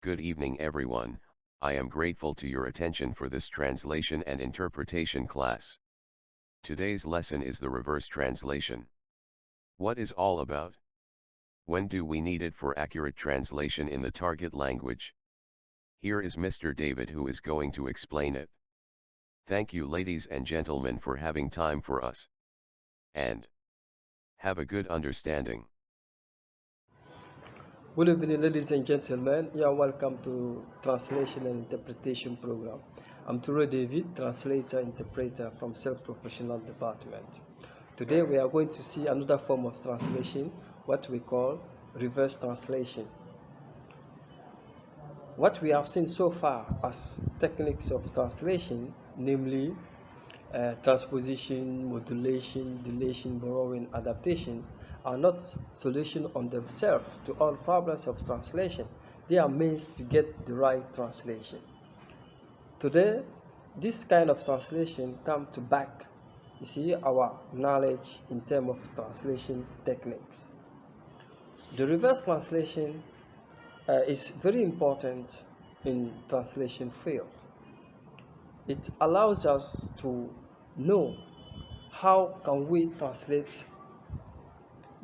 Good evening everyone, I am grateful to your attention for this translation and interpretation class. Today's lesson is the reverse translation. What is all about? When do we need it for accurate translation in the target language? Here is Mr. David who is going to explain it. Thank you ladies and gentlemen for having time for us. And have a good understanding. Good evening, ladies and gentlemen. You are welcome to Translation and Interpretation Program. I'm Turo David, translator interpreter from Self-Professional Department. Today we are going to see another form of translation, what we call reverse translation. What we have seen so far as techniques of translation, namely transposition, modulation, deletion, borrowing, adaptation, are not solutions on themselves to all problems of translation. They are means to get the right translation. Today, this kind of translation comes to back, our knowledge in terms of translation techniques. The reverse translation is very important in translation field. It allows us to know how can we translate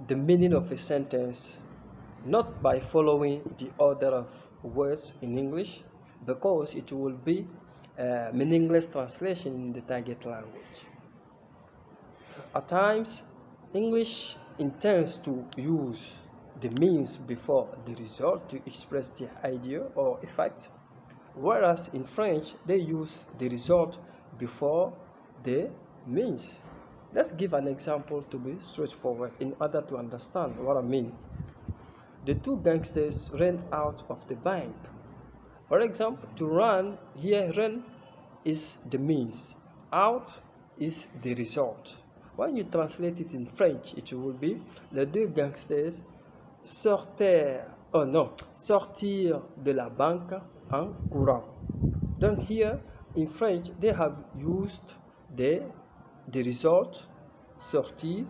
the meaning of a sentence not by following the order of words in English, because it will be a meaningless translation in the target language. At times, English intends to use the means before the result to express the idea or effect, whereas in French, they use the result before the means. Let's give an example to be straightforward in order to understand what I mean. The two gangsters ran out of the bank. For example, to run here, run is the means, out is the result. When you translate it in French, it will be les deux gangsters sortirent de la banque en courant. Donc here in French, they have used the result, sortir,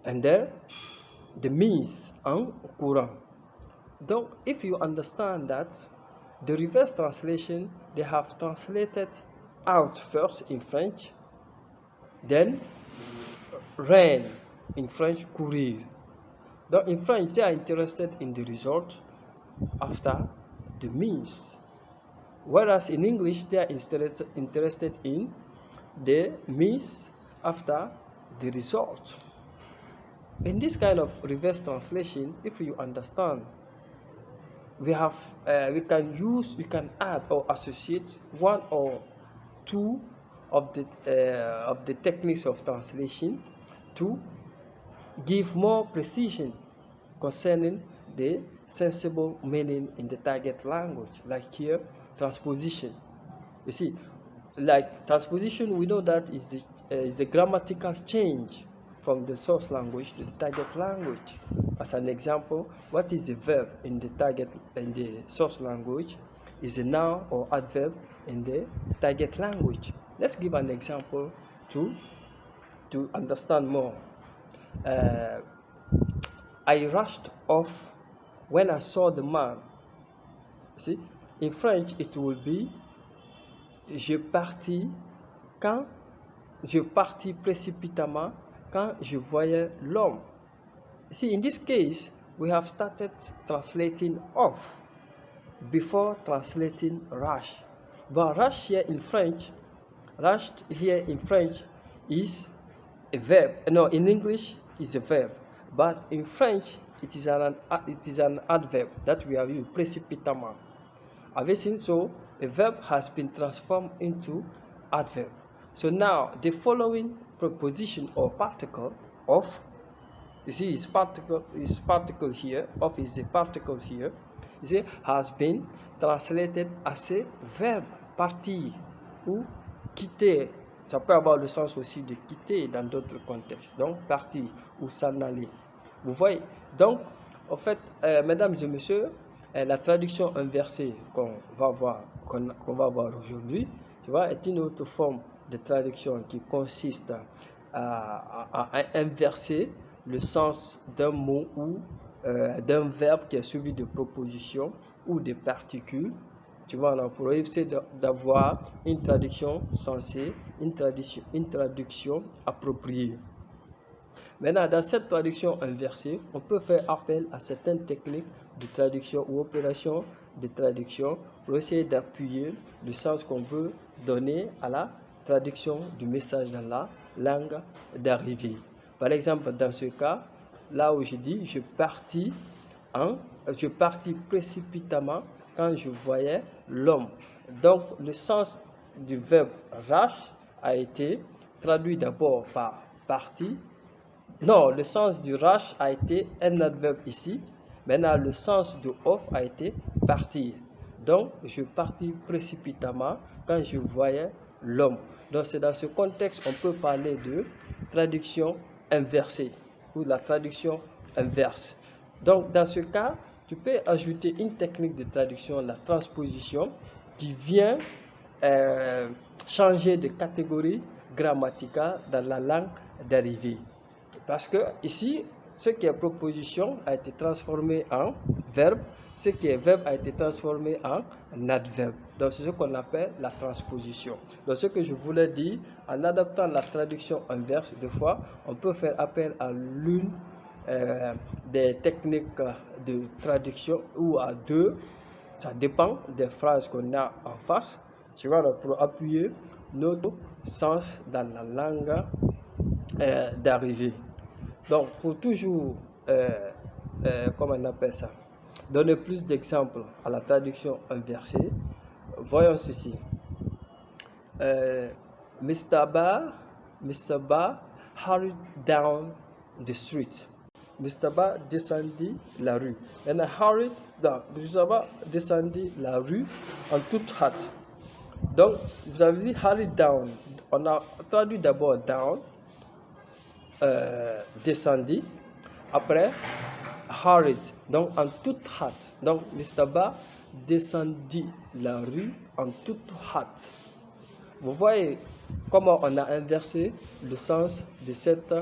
and then the means, en courant. Donc, if you understand that, the reverse translation, they have translated out first in French, then ran in French, courir. Donc, in French, they are interested in the result after the means. Whereas in English, they are interested in the means after the result. In this kind of reverse translation, if you understand, we can add or associate one or two of the techniques of translation to give more precision concerning the sensible meaning in the target language, like here transposition. You see, like transposition, we know that is the grammatical change from the source language to the target language. As an example, what is a verb in the source language is a noun or adverb in the target language. Let's give an example to understand more. I rushed off when I saw the man. See, in French it will be je partis précipitamment quand je voyais l'homme. See, in this case, we have started translating off before translating rush. But rushed here in French is a verb. No, in English is a verb, but in French it is an adverb that we have used, précipitamment. Have you seen? So a verb has been transformed into adverb. So now the following preposition or particle of, you see, is particle here, of is the particle here, you see, has been translated as a verb, partir ou quitter. Ça peut avoir le sens aussi de quitter dans d'autres contextes. Donc partir ou s'en aller. Vous voyez? Donc, en fait, mesdames et messieurs, la traduction inversée qu'on va voir aujourd'hui, tu vois, est une autre forme de traduction qui consiste à inverser le sens d'un mot ou d'un verbe qui est suivi de propositions ou de particules. Tu vois, on pourrait essayer d'avoir une traduction sensée, une traduction appropriée. Maintenant, dans cette traduction inversée, on peut faire appel à certaines techniques de traduction ou opérations de traduction pour essayer d'appuyer le sens qu'on veut donner à la traduction du message dans la langue d'arrivée. Par exemple, dans ce cas, là où je dis je partis précipitamment quand je voyais l'homme. Donc, le sens du verbe rush a été traduit d'abord par parti. Non, le sens du rush a été un adverbe ici. Maintenant, le sens de off a été partir. Donc, je partis précipitamment quand je voyais l'homme. Donc, c'est dans ce contexte qu'on peut parler de traduction inversée ou la traduction inverse. Donc, dans ce cas, tu peux ajouter une technique de traduction, la transposition, qui vient changer de catégorie grammaticale dans la langue d'arrivée. Parce que ici, ce qui est proposition a été transformé en verbe, ce qui est verbe a été transformé en adverbe. Donc, c'est ce qu'on appelle la transposition. Donc, ce que je voulais dire, en adaptant la traduction inverse, des fois, on peut faire appel à l'une des techniques de traduction ou à deux. Ça dépend des phrases qu'on a en face. Tu vois, pour appuyer notre sens dans la langue d'arrivée. Donc, pour toujours, comment on appelle ça, donner plus d'exemples à la traduction inversée, voyons ceci. Mr. Ba hurried down the street. Mr. Ba descendit la rue. And hurried down. Mr. Ba descendit la rue en toute hâte. Donc, vous avez dit hurried down. On a traduit d'abord down. Descendit, après hurried, donc en toute hâte. Donc Mr. Ba descendit la rue en toute hâte. Vous voyez comment on a inversé le sens de cette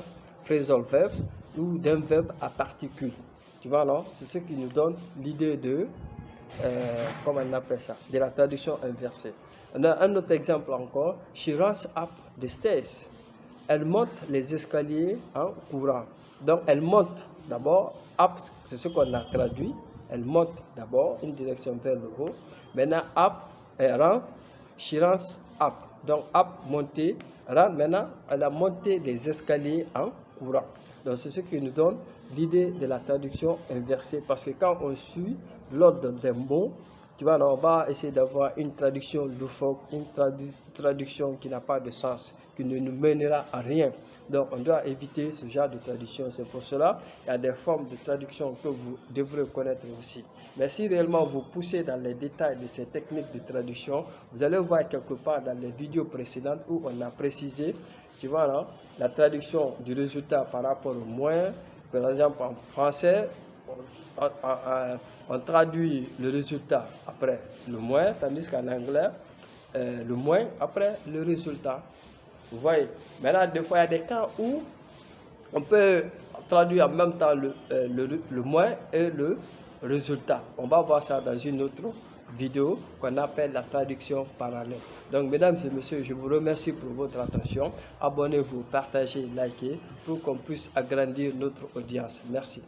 phrasal verb ou d'un verbe à particule. Tu vois, non? C'est ce qui nous donne l'idée de comment on appelle ça, de la traduction inversée. On a un autre exemple encore. She runs up the stairs. Elle monte les escaliers en courant. Donc, elle monte d'abord, up, c'est ce qu'on a traduit. Elle monte d'abord, une direction vers le haut. Maintenant, up, elle rentre, she runs up. Donc, up, monter, run. Maintenant, elle a monté les escaliers en courant. Donc, c'est ce qui nous donne l'idée de la traduction inversée. Parce que quand on suit l'ordre des mots, tu vois, on va essayer d'avoir une traduction loufoque, une traduction qui n'a pas de sens, qui ne nous mènera à rien. Donc, on doit éviter ce genre de traduction. C'est pour cela qu'il y a des formes de traduction que vous devrez connaître aussi. Mais si réellement vous poussez dans les détails de ces techniques de traduction, vous allez voir quelque part dans les vidéos précédentes où on a précisé, tu vois là, la traduction du résultat par rapport au moins. Par exemple, en français, on traduit le résultat après le moins, tandis qu'en anglais, le moins après le résultat. Vous voyez. Maintenant, des fois, il y a des cas où on peut traduire en même temps le moins et le résultat. On va voir ça dans une autre vidéo qu'on appelle la traduction parallèle. Donc, mesdames et messieurs, je vous remercie pour votre attention. Abonnez-vous, partagez, likez pour qu'on puisse agrandir notre audience. Merci.